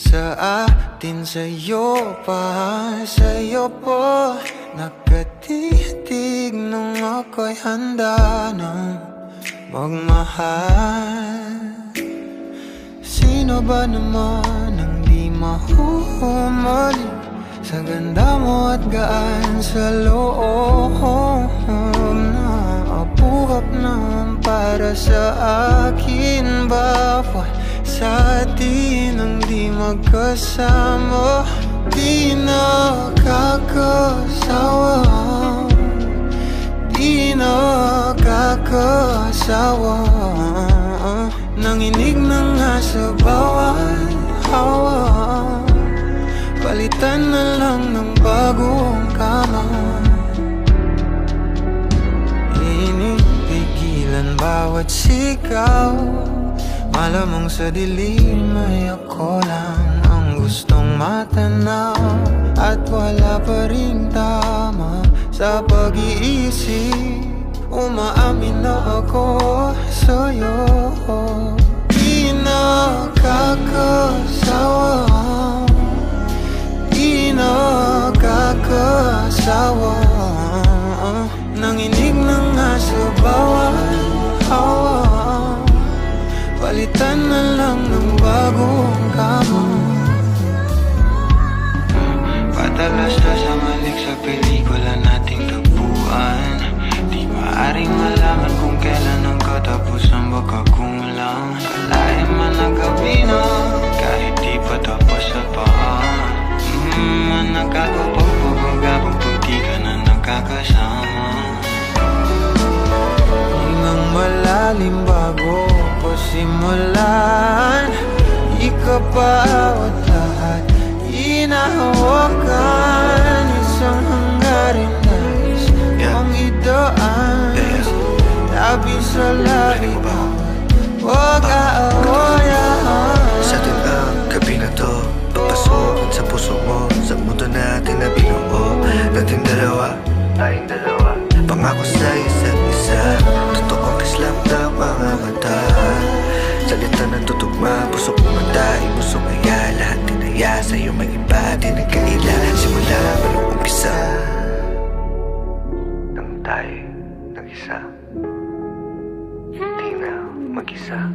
sa atin, sa'yo pa nakatitig nung ako'y handa nang magmahal. Sino ba naman ang di mahuhumali sa ganda mo at gaan sa loob na abuhap naman para sa akin? Bawal sa atin ang di magkasama, di nakakasawa, di nakakasawa. Nanginig na nga sa bawat hawa, palitan na lang ng bagong kama. Inipigilan bawat sigaw, malamang sa dilim ay ako lang ang gustong matanaw. At wala pa ring tama sa pag-iisip, umaamin na ako sa'yo. Di nakakasawa, di nakakasawa. Nanginig na nga sa bawat hawa, palitan na lang ng bagong kama. Padalas na sa malik sa pelikula nating tagpuan, di maaaring malaman kung kailan ang katapusan baka kulang. Kalahin man ang gabi na kahit di pa tapos sa paan. Nagkakapagpapagabang pag di ka na nakakasama. Hingang malalim bago ko simulan, ikapawat lahat inahawakan. Isang hanggarin nais ang idaan, labi sa labi huwag aawayan. Sa atin ang gabi na to, papasokin sa puso mo, sa mundo natin na binuo. Nating dalawa, tayong dalawa, pangako sa isa't isa, totoong kislam ng mga mata. Salita ng tutugma, pusok kumanda, imusong aya, lahat tinaya sa'yo may iba, di nagkaila. Simula ba nung umpisa nang tayo nag-isa, di na mag-isa.